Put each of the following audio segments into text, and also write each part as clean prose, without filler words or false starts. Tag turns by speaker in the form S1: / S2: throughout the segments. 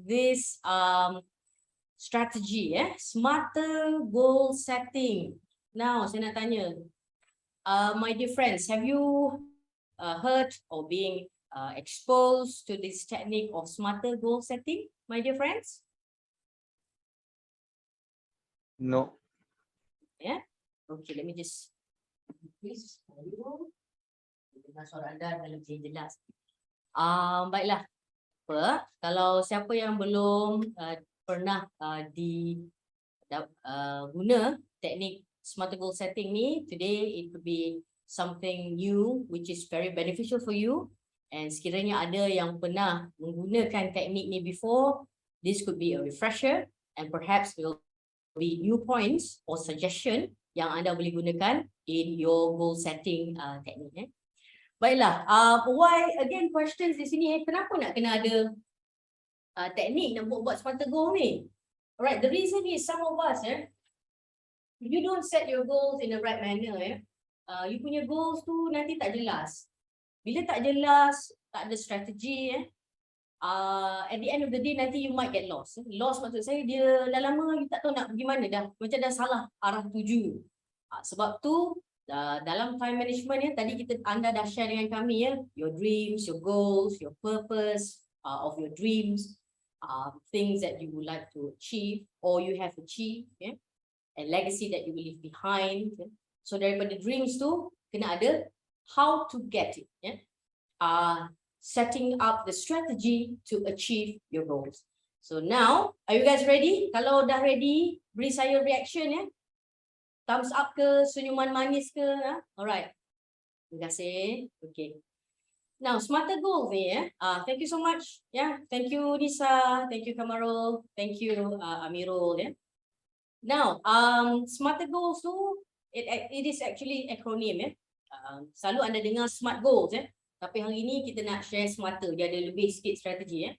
S1: this strategy, smarter goal setting. Now, saya nak tanya, my dear friends, have you heard or being exposed to this technique of smarter goal setting, my dear friends?
S2: No.
S1: Yeah. Okay, let me just please dengar suara anda dalam jelas. Baiklah. Kalau siapa yang belum pernah guna teknik smarter goal setting ni, today it could be something new which is very beneficial for you. And sekiranya ada yang pernah menggunakan teknik ni before, this could be a refresher and perhaps will be new points or suggestion yang anda boleh gunakan in your goal setting teknik. Baiklah, why again questions di sini, kenapa nak kena ada teknik nak buat smarter goal ni? Alright, the reason is some of us, if you don't set your goals in the right manner, you punya goals tu nanti tak jelas. Bila tak jelas, tak ada strategi, at the end of the day nanti you might get lost. Lost maksud saya dia dah lama you tak tahu nak pergi mana dah, macam dah salah arah tuju. Sebab tu dalam time management tadi anda dah share dengan kami your dreams, your goals, your purpose of your dreams, things that you would like to achieve or you have achieved, and legacy that you will leave behind. So daripada dreams tu kena ada how to get it, setting up the strategy to achieve your goals. So now, are you guys ready? Kalau dah ready, beri saya reaction thumbs up ke, senyuman manis ke? Alright. Terima kasih. Okay. Now, smarter goals ni thank you so much. Thank you Nisa, thank you Kamarul, thank you Amirul. Now, smarter goals tu it is actually acronym. Selalu anda dengar SMART goals tapi hari ini kita nak share smarter, dia ada lebih sikit strategi.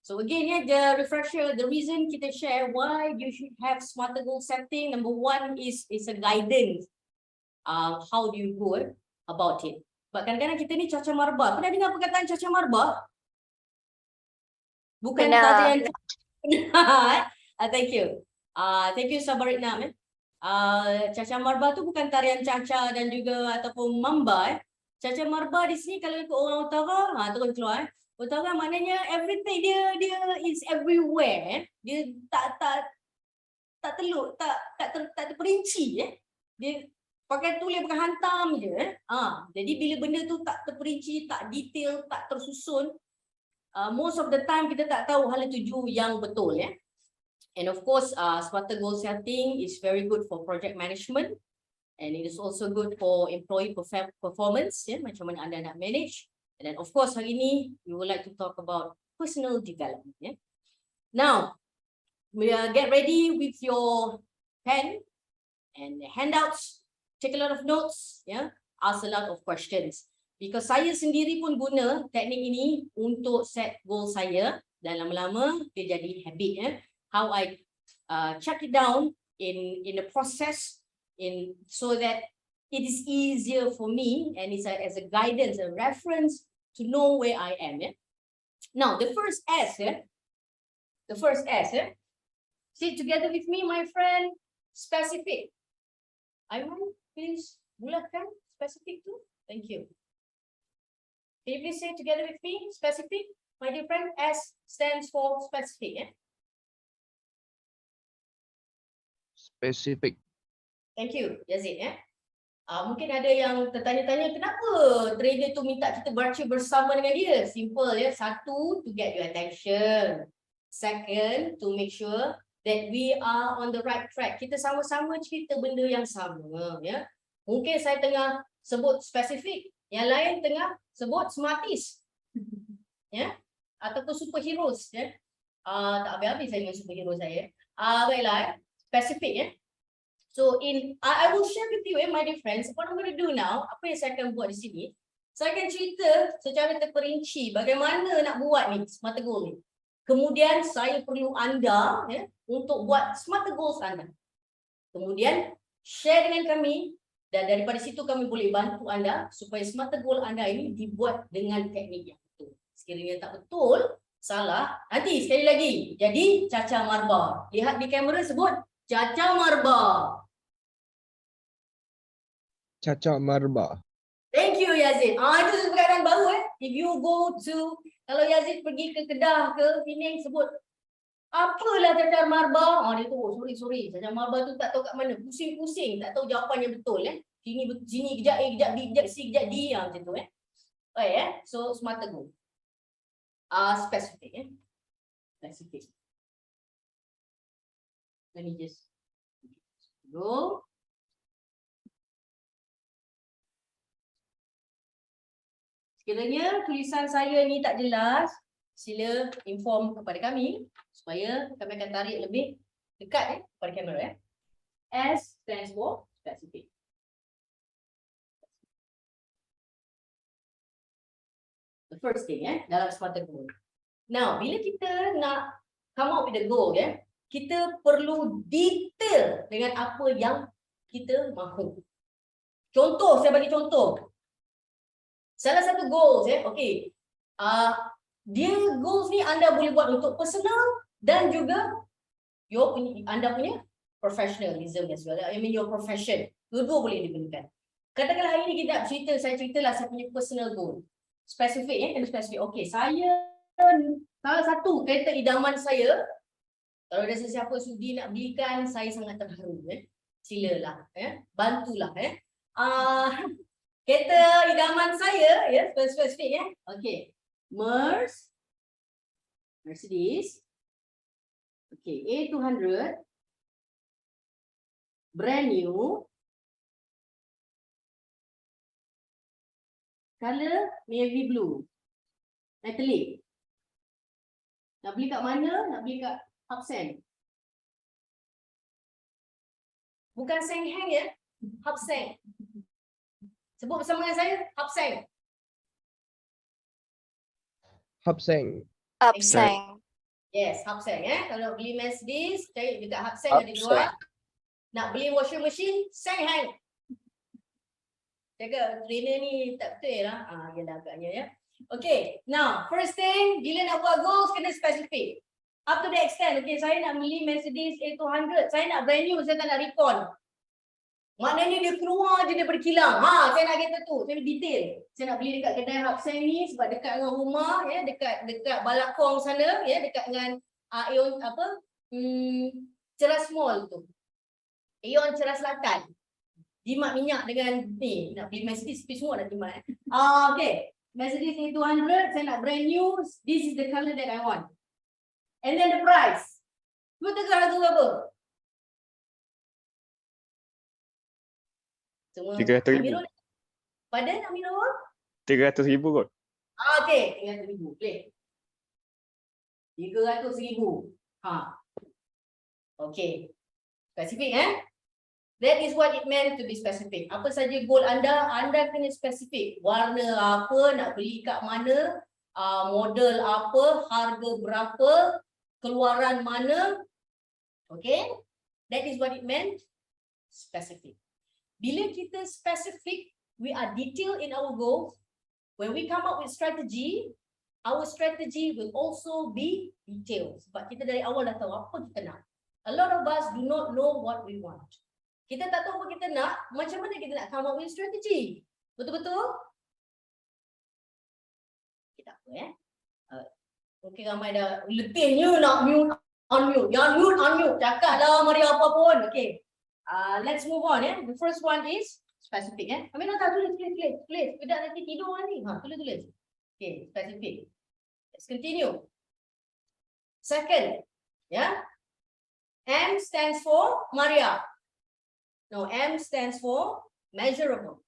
S1: So again the refresher, the reason kita share why you should have smarter goal setting, number one is a guidance. How do you go about it? Sebab kadang-kadang kita ni caca marba. Pernah dengar perkataan caca marba? Bukan tarian. Thank you. Thank you Sabaritna. Caca marba tu bukan tarian caca dan juga ataupun mamba. Caca marba di sini kalau ikut orang utara, terus keluar. Utara maknanya everything dia is everywhere. Dia tak teluk, tak terperinci. Dia pakai tulis pakai hantam je. Jadi bila benda tu tak terperinci, tak detail, tak tersusun, most of the time kita tak tahu hala tuju yang betul. And of course, smarter goal setting is very good for project management. And it is also good for employee performance, macam mana anda nak manage. And then of course hari ini we would like to talk about personal development. Now, get ready with your pen and handouts. Take a lot of notes, ask a lot of questions. Because saya sendiri pun guna teknik ini untuk set goal saya dan lama-lama dia jadi habit. How I check it down in the process. So that it is easier for me and it's as a guidance, a reference to know where I am. Now, the first S, sit together with me, my friend, specific. Aiman, please, bulatkan specific too. Thank you. Can you please say together with me, specific? My dear friend, S stands for specific.
S2: Specific.
S1: Thank you, Yazid. Mungkin ada yang tertanya-tanya kenapa trader tu minta kita baca bersama dengan dia. Simple Satu, to get your attention. Second, to make sure that we are on the right track. Kita sama-sama cerita benda yang sama. Mungkin saya tengah sebut spesifik, yang lain tengah sebut smarties. Ataupun superheroes. Tak habis-habis saya dengan superhero saya. Baiklah, spesifik. So I will share with you, my dear friends, what I'm going to do now, apa yang saya akan buat di sini. Saya akan cerita secara terperinci bagaimana nak buat ni, smarter goal ni. Kemudian saya perlu anda untuk buat smarter goals anda. Kemudian share dengan kami dan daripada situ kami boleh bantu anda supaya smarter goal anda ini dibuat dengan teknik yang betul. Sekiranya tak betul, Salah. Nanti sekali lagi. Jadi Caca Marba. Lihat di kamera sebut Caca Marba.
S2: Caca Marba.
S1: Thank you Yazid. Itu perkataan baru If you go to, kalau Yazid pergi ke Kedah ke Penang sebut apalah Caca Marba. Dia tu sorry. Caca Marba tu tak tahu kat mana. Pusing-pusing, tak tahu jawapan yang betul Sini kejap A, kejap B, kejap C, kejap D macam tu Okay So smarter go. Specific Specific. Let me just go. Sekiranya tulisan saya ni tak jelas, sila inform kepada kami supaya kami akan tarik lebih dekat kepada kamera S stands for specific. The first thing dalam smarter goal. Now, bila kita nak come up with the goal kita perlu detail dengan apa yang kita mahu. Contoh, saya bagi contoh. Salah satu goals okay. Dia goals ni anda boleh buat untuk personal dan juga anda punya professionalism as well. I mean your profession. Dua-dua boleh digunakan. Katakanlah hari ni kita cerita, saya ceritalah saya punya personal goal. Spesifik kena spesifik. Okay, saya salah satu kereta idaman saya, kalau ada sesiapa sudi nak belikan, saya sangat terharu silalah bantulah kereta idaman saya spesifik Okay. Mercedes okay, A200 brand new, color navy blue, metallic. Nak beli kat mana? Nak beli kat Hubseng. Bukan Seng Heng Hubseng. Sebut bersama dengan saya, Hubseng.
S2: Hubseng.
S3: Hubseng.
S1: Yes, Hubseng Kalau beli Mercedes, cari dekat Hubseng ada jual. Nak beli washing machine, Seng Heng. Jaga trainer ni tak betul lah. Yalah agaknya Okay, now first thing, bila nak buat goals kena spesifik. Up to the extent, okay, saya nak beli Mercedes A200, saya nak brand new, saya tak nak recon. Maknanya dia keluar je daripada kilang. Saya nak kereta tu, saya detail. Saya nak beli dekat kedai Hubseng ni sebab dekat dengan rumah, dekat Balakong sana, dekat dengan Aeon Ceras Mall tu. Aeon Ceras Selatan. Jimat minyak dengan ni, nak beli Mercedes, tapi semua nak jimat. Okay. Mercedes A200, saya nak brand new. This is the color that I want. And then the price. Cuba tengok harga berapa? Semua
S4: 300,000.
S1: Pardon, Amirul?
S4: 300,000 kot.
S1: Okay, 300,000. Boleh. 300,000. Okay. Spesifik That is what it meant to be specific. Apa saja goal anda kena spesifik. Warna apa, nak beli kat mana, model apa, harga berapa, keluaran mana. Okay? That is what it meant, specific. Bila kita specific, we are detailed in our goals. When we come up with strategy, our strategy will also be detailed. Sebab kita dari awal dah tahu apa kita nak. A lot of us do not know what we want. Kita tak tahu apa kita nak, macam mana kita nak come up with strategy? Betul-betul? Kita apa mungkin ramai dah letihnya nak mute, unmute. Yang mute, unmute. Cakap lah Maria apa pun. Okay. Let's move on The first one is specific Amin tak tulis. Tidak nanti tidur nanti. Tulis. Okay, specific. Let's continue. Second, M stands for Maria. No, M stands for measurable.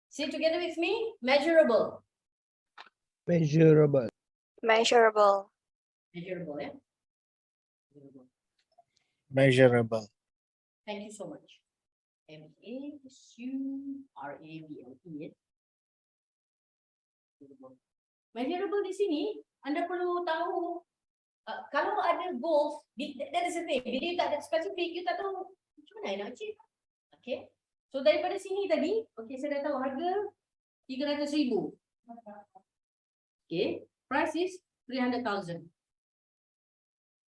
S1: Say together with me, measurable.
S2: Measurable.
S3: Measurable.
S1: Measurable,
S4: Measurable.
S1: Thank you so much. M-A-S-U-R-A-B-L-E. Measurable di sini, anda perlu tahu, kalau ada goals, that is the thing. Bila you tak ada specific, you tak tahu macam mana nak achieve. Okay. So daripada sini tadi, okay, saya dah tahu harga 300,000. Okay. Price is 300,000.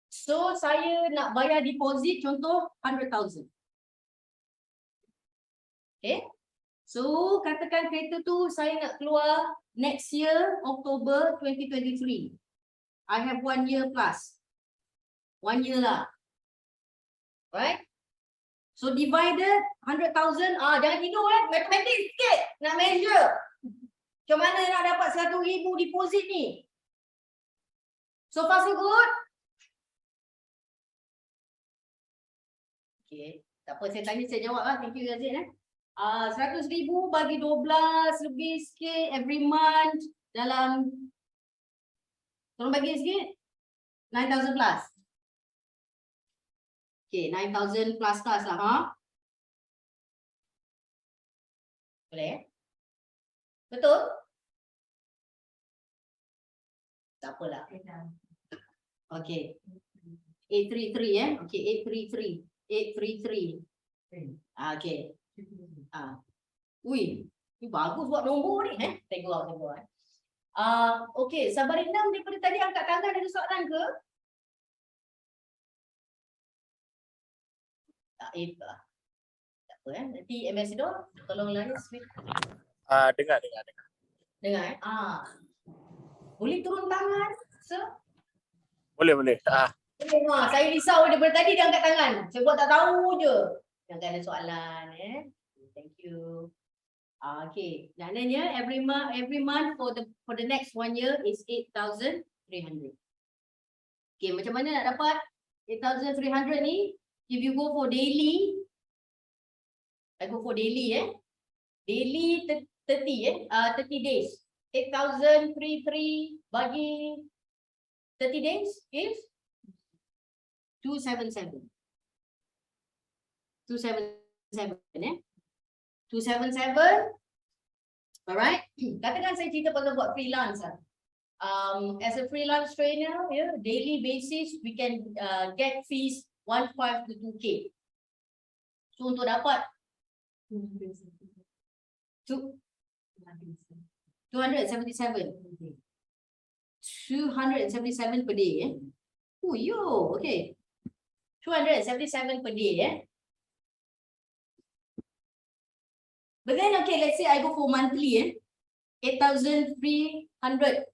S1: So saya nak bayar deposit contoh 100,000. Okay. So katakan kereta tu saya nak keluar next year October 2023. I have 1 year plus. 1 year lah. Right? So divided 100,000. Jangan tidur matematik sikit. Nak measure. Macam mana nak dapat 100,000 deposit ni? So far so good? Okay. Tak apa, saya tanya saya jawab lah. Thank you Yazid. 100,000 bagi 12 lebih sikit every month dalam, tolong bagi sikit, 9,000 plus. Okay, 9,000 plus lah. Boleh? Betul? Tak apalah. Okay. 833 Okay, 833. 833. Okay. Ui, ni bagus buat nombor ni Tengok. Okay, Sabarina daripada tadi angkat tangan, ada soalan ke? Tak apa nanti Ambassador tolong layan speak.
S4: Dengar.
S1: Dengar boleh turun tangan, sir?
S4: Boleh.
S1: Saya risau daripada tadi dia angkat tangan. Saya buat tak tahu je. Jangan ada soalan Thank you. Okay. Maknanya every month for the next 1 year is 8,300. Okay, macam mana nak dapat 8,300 ni? If you go for daily, I go for daily Daily 30 days. 8,033 bagi 30 days is 277. 277 277. Alright. Katakan saya cerita pasal buat freelance as a freelance trainer, daily basis we can get fees 1.5 to 2K. So untuk dapat 277 per day okay. 277 per day But then okay, let's say I go for monthly 8,300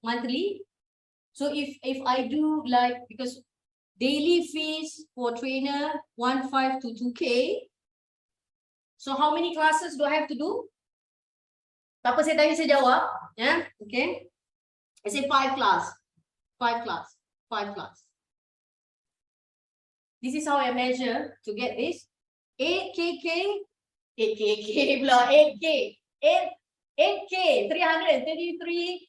S1: monthly. So if I do like, because daily fees for trainer 1.5 to 2K. So how many classes do I have to do? Tak apa, saya tanya saya jawab. Okay. I say 5 class. This is how I measure to get this. 8K, 333,000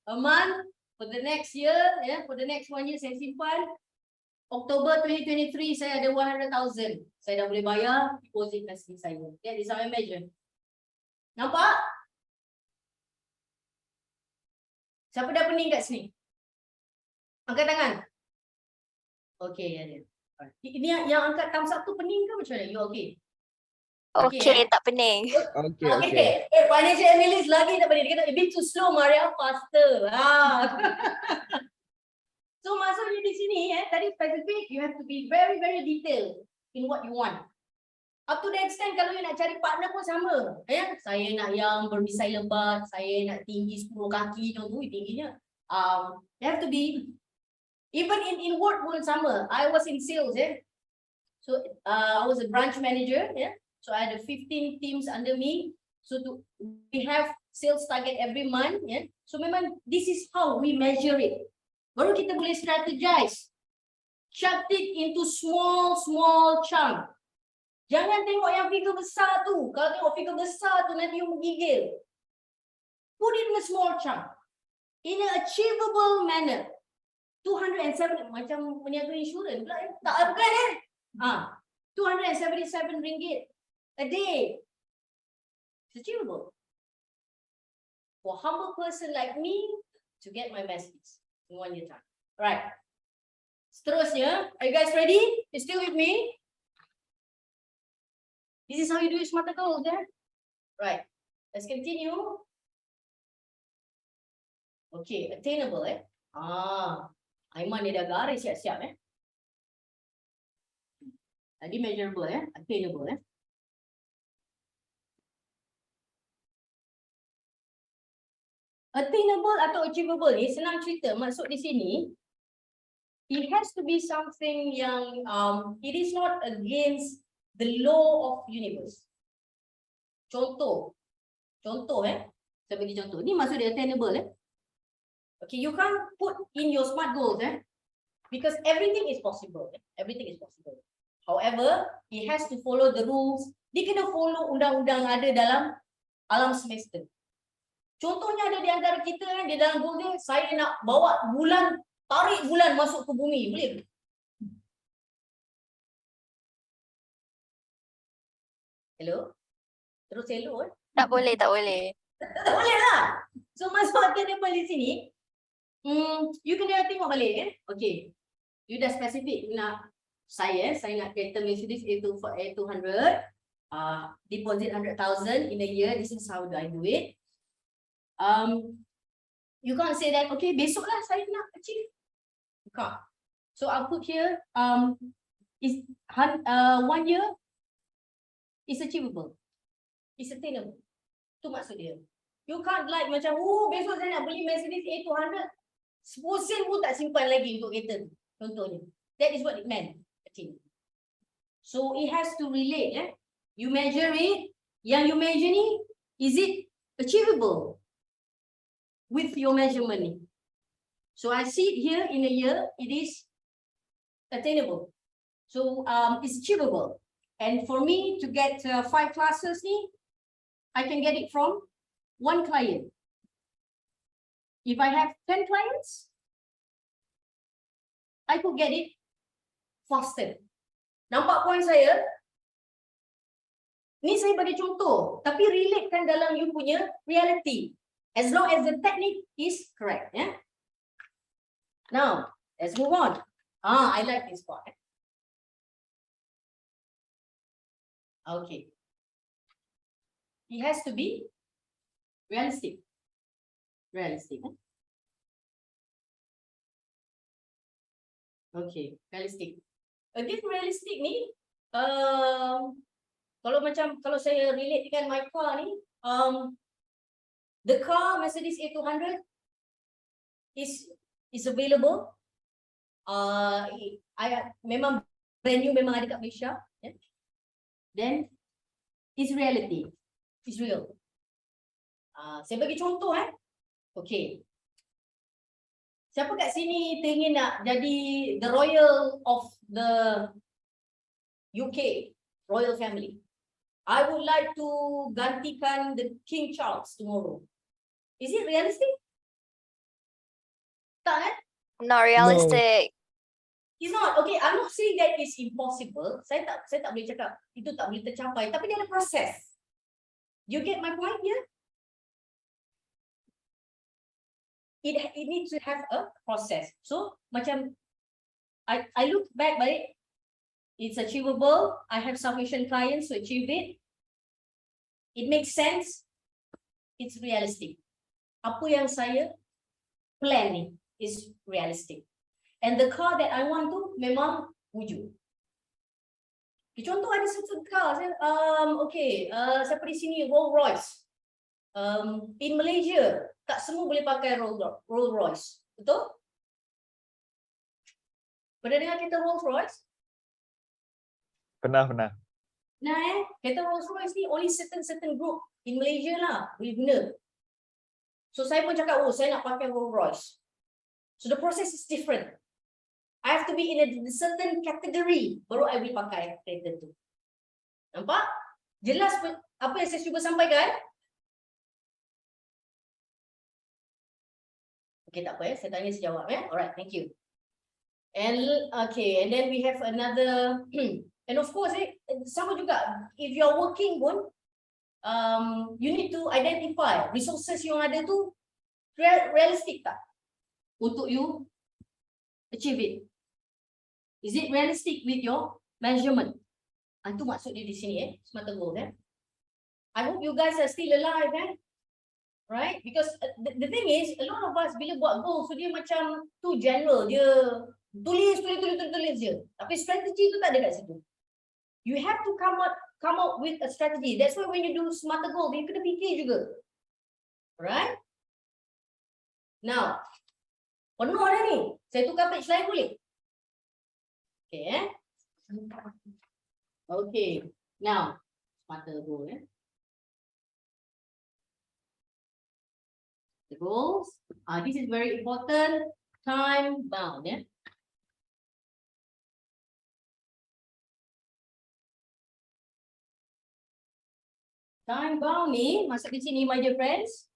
S1: a month for the next year, for the next 1 year saya simpan. Oktober 2023 saya ada 100,000. Saya dah boleh bayar deposit kasih saya. That is how I measure. Nampak? Siapa dah pening kat sini? Angkat tangan. Okay, ada. Ini yang angkat thumbs up tu pening ke macam mana? You okay?
S3: Okay, tak pening.
S2: Okay.
S1: Financial analyst lagi tak pening. Dia kata, a bit too slow, Maria, faster. So maksudnya di sini, tadi specific, you have to be very, very detailed in what you want. Up to the extent kalau you nak cari partner pun sama. Saya nak yang bermisai lebat, saya nak tinggi 10 kaki tu, tingginya. You have to be, even in work pun sama. I was in sales, so I was a branch manager, so I had 15 teams under me. So we have sales target every month, so memang this is how we measure it. Baru kita boleh strategize. Chunk it into small chunk. Jangan tengok yang figure besar tu. Kalau tengok figure besar tu nanti you menggigil. Put it in a small chunk. In an achievable manner. 207 macam peniaga insurans pula tak bukan 277 ringgit a day. It's achievable for a humble person like me to get my message in 1 year time. Right. Seterusnya, are you guys ready? You still with me? This is how you do it, smarter goals, Right. Let's continue. Okay, attainable Aiman dia dah garis siap-siap Tadi measurable attainable Attainable atau achievable ni senang cerita, maksud di sini it has to be something yang it is not against the law of universe. Contoh saya bagi contoh. Ni maksud dia attainable Okay, you can't put in your SMART goals because everything is possible. Everything is possible. However, it has to follow the rules. Dia kena follow undang-undang ada dalam alam semesta. Contohnya ada di antara kita di dalam goal dia, saya nak bawa bulan, tarik bulan masuk ke bumi. Boleh ke? Hello? Terus hello
S3: Tak boleh, tak boleh.
S1: Tak boleh lah. So masuk attainable di sini, you kena tengok balik Okay. You dah spesifik nak saya nak kereta Mercedes A200, deposit 100,000 in a year. This is how do I do it. You can't say that, okay, besok lah saya nak achieve. You can't. So I'll put here, is 1 year is achievable. It's attainable. Tu maksud dia. You can't like macam, besok saya nak beli Mercedes A200, 10 sen pun tak simpan lagi untuk kereta tu. Contohnya. That is what it meant. Achievable. So it has to relate. You measure it. Yang you measure ni, is it achievable with your measurement ni? So I see it here in a year, it is attainable. So it's achievable. And for me to get 5 classes ni, I can get it from 1 client. If I have 10 clients, I could get it faster. Nampak point saya? Ni saya bagi contoh, tapi relatekan dalam you punya reality. As long as the technique is correct. Now, let's move on. I like this part. Okay. It has to be realistic. Realistic. Okay, realistic. Again, realistic ni, kalau saya relate dengan my car ni, the car Mercedes A200 is available. Memang brand new, memang ada kat Malaysia. Then it's reality. It's real. Saya bagi contoh Okay. Siapa kat sini teringin nak jadi the royal of the UK royal family? I would like to gantikan the King Charles tomorrow. Is it realistic? Tak
S3: Not realistic.
S1: It's not. Okay, I'm not saying that it's impossible. Saya tak boleh cakap itu tak boleh tercapai, tapi dia ada proses. You get my point here? It needs to have a process. So macam I look back balik, it's achievable. I have sufficient clients to achieve it. It makes sense. It's realistic. Apa yang saya plan ni is realistic. And the car that I want tu memang wujud. Contoh ada satu car, siapa di sini Rolls Royce. In Malaysia, tak semua boleh pakai Rolls Royce. Betul? Pernah dengar kereta Rolls Royce?
S5: Pernah.
S1: Nah, kereta Rolls Royce ni only certain group in Malaysia lah boleh guna. So saya pun cakap, saya nak pakai Rolls Royce. So the process is different. I have to be in a certain category baru I boleh pakai kereta tu. Nampak? Jelas apa yang saya cuba sampaikan? Okay, tak apa saya tanya, saya jawab Alright, thank you. And then we have another and of course sama juga, if you're working pun you need to identify resources yang ada tu realistic tak untuk you achieve it. Is it realistic with your measurement? Itu maksud dia di sini, semata goal I hope you guys are still alive Right? Because the thing is, a lot of us bila buat goals, so dia macam too general. Dia tulis je. Tapi strategi tu tak ada kat situ. You have to come up with a strategy. That's why when you do smarter goal, you kena fikir juga. Right? Now, penuh dah ni. Saya tukar page lain boleh? Okay, Okay. Now, smarter goal, The goals. This is very important. Time bound, Time bound ni, masuk di sini, my dear friends.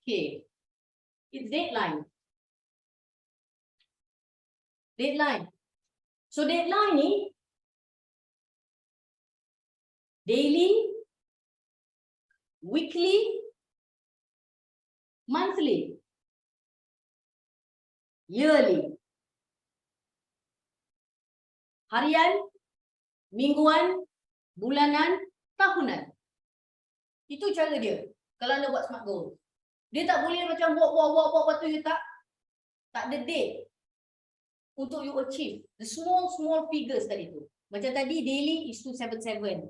S1: Okay. It's deadline. Deadline. So deadline ni, daily, weekly, monthly, yearly, harian, mingguan, bulanan, tahunan. Itu cara dia kalau anda buat smart goal. Dia tak boleh macam buat tu you tak ada date untuk you achieve the small figures tadi tu. Macam tadi daily is 277.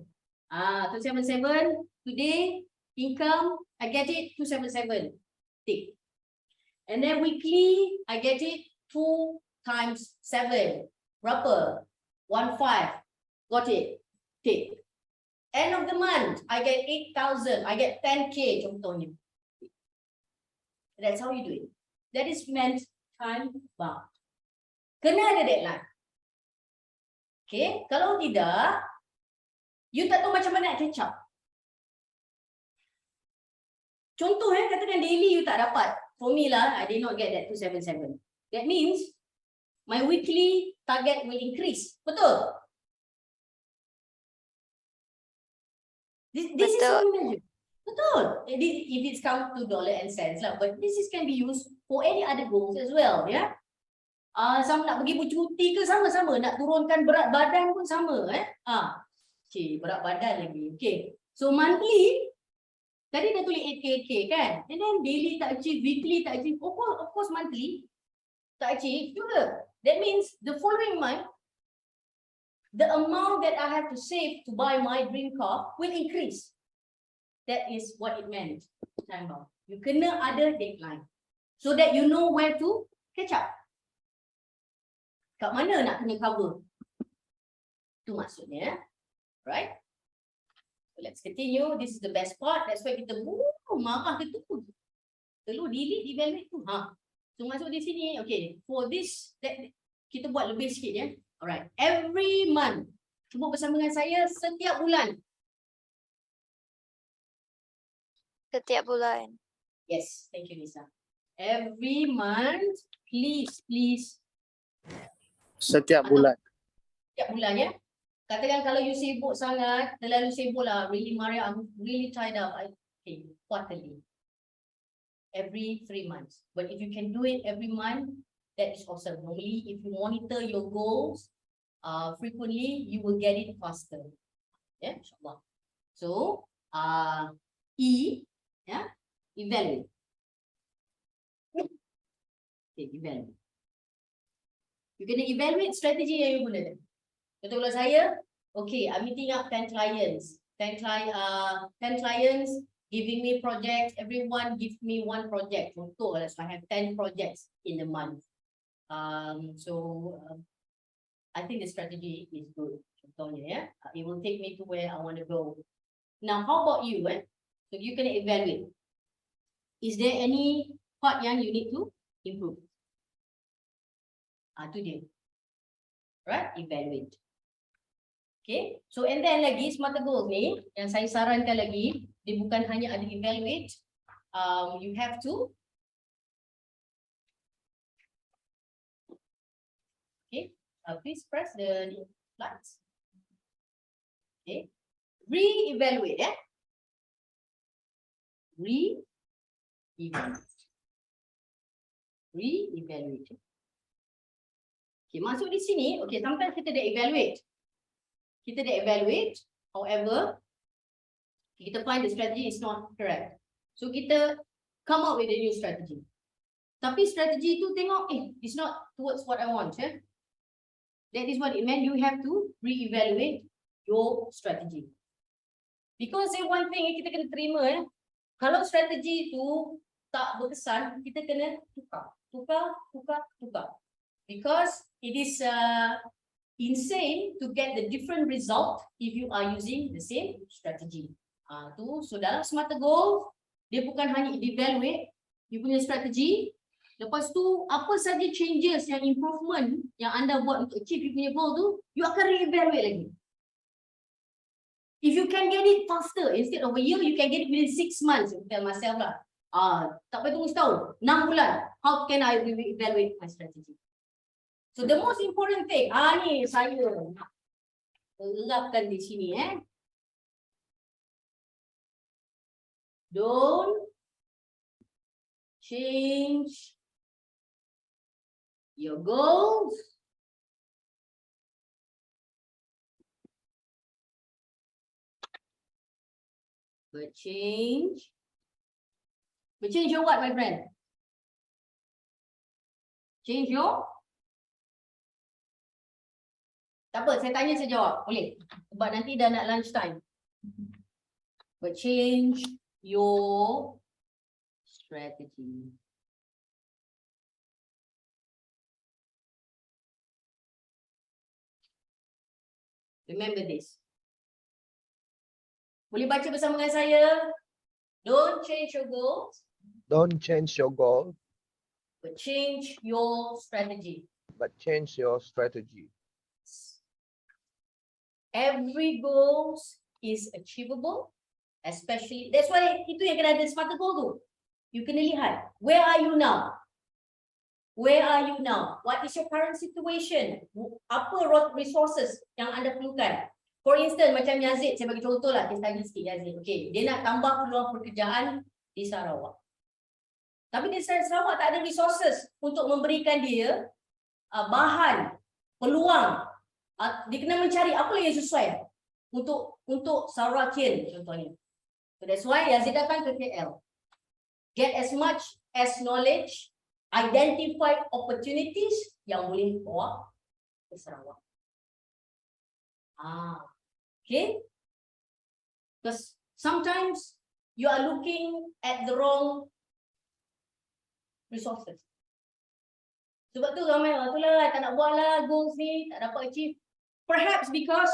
S1: 277 today income I get it 277. Tick. And then weekly I get it 2 times 7. Berapa? 15. Got it. Tick. End of the month I get 8,000. I get 10K contohnya. That's how you do it. That is meant time bound. Kena ada deadline. Okay, kalau tidak, you tak tahu macam mana nak catch up. Contoh katakan daily you tak dapat. For me lah, I did not get that 277. That means, my weekly target will increase. Betul? This is how you measure. Betul. If it's count to dollar and cents lah. But this can be used for any other goals as well, yeah. Sama nak pergi bercuti ke sama-sama, nak turunkan berat badan pun sama, Okay, berat badan lagi. Okay. So monthly, tadi dah tulis 8K kan? And then daily tak achieve, weekly tak achieve. Of course monthly tak achieve juga. That means the following month, the amount that I have to save to buy my dream car will increase. That is what it meant. Time bound. You kena ada deadline so that you know where to catch up. Kat mana nak kena cover? Itu maksudnya. Right? So let's continue. This is the best part. That's why kita marah ke tu. Perlu delete, evaluate tu. So masuk di sini. Okay. For this, kita buat lebih sikit ya. Alright. Every month. Cuba bersama dengan saya setiap bulan.
S3: Setiap bulan.
S1: Yes. Thank you, Lisa. Every month. Please.
S4: Setiap bulan.
S1: Setiap bulan ya. Katakan kalau you sibuk sangat, terlalu sibuk lah. Really, Maria, I'm really tied up. Okay, quarterly. Every 3 months. But if you can do it every month, that is awesome. Normally, if you monitor your goals frequently, you will get it faster. Yeah, insyaAllah. So, evaluate. Okay, evaluate. You kena evaluate strategi yang you guna. Betul kalau saya, okay, I'm meeting up 10 clients. 10 clients giving me projects. Everyone give me one project. Contoh, so I have 10 projects in the month. I think the strategy is good. Contohnya, it will take me to where I want to go. Now, how about you? So you can evaluate. Is there any part yang you need to improve? Itu dia. Right? Evaluate. Okay. So and then lagi smarter goals ni yang saya sarankan lagi, dia bukan hanya ada evaluate. You have to please press the slides. Okay. Re-evaluate Re-evaluate. Okay, masuk di sini. Okay, sometimes kita dah evaluate. However, kita find the strategy is not correct. So kita come up with a new strategy. Tapi strategi tu tengok, it's not towards what I want. That is what it meant. You have to re-evaluate your strategy. Because one thing yang kita kena terima, kalau strategi tu tak berkesan, kita kena tukar. Because it is insane to get the different result if you are using the same strategy. So dalam Smarter Goals, dia bukan hanya evaluate you punya strategi. Lepas tu apa saja changes yang improvement yang anda buat untuk achieve you punya goal tu, you akan re-evaluate lagi. If you can get it faster, instead of a year, you can get it within 6 months. You tell myself lah. Tak payah tunggu setahun, 6 bulan. How can I re-evaluate my strategy? So the most important thing, ni saya nak terapkan di sini. Don't change your goals but change your what, my friend? Change your. Tak apa, saya tanya, saya jawab. Boleh? Sebab nanti dah nak lunch time. But change your strategy. Remember this. Boleh baca bersama dengan saya? Don't change your goals,
S2: Don't change your goal,
S1: but change your strategy.
S2: but change your strategy.
S1: Every goal is achievable, especially, that's why itu yang kena ada Smarter Goal tu. You kena lihat, where are you now? Where are you now? What is your current situation? Apa resources yang anda perlukan? For instance, macam Yazid, saya bagi contoh lah, kita tanya sikit Yazid. Okay, dia nak tambah peluang pekerjaan di Sarawak. Tapi di Sarawak tak ada resources untuk memberikan dia bahan, peluang. Dia kena mencari apa yang sesuai untuk Sarawakian contohnya. So that's why Yazid datang ke KL. Get as much as knowledge, identify opportunities yang boleh bawa ke Sarawak. Okay. Because sometimes you are looking at the wrong resources. Sebab tu ramai orang tu lah tak nak buat lah goals ni, tak dapat achieve. Perhaps because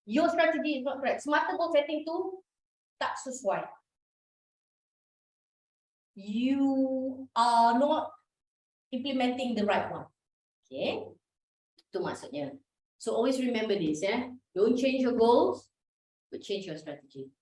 S1: your strategy is not correct. Smarter goal setting tu tak sesuai. You are not implementing the right one. Okay. Itu maksudnya. So always remember this, Don't change your goals, but change your strategy.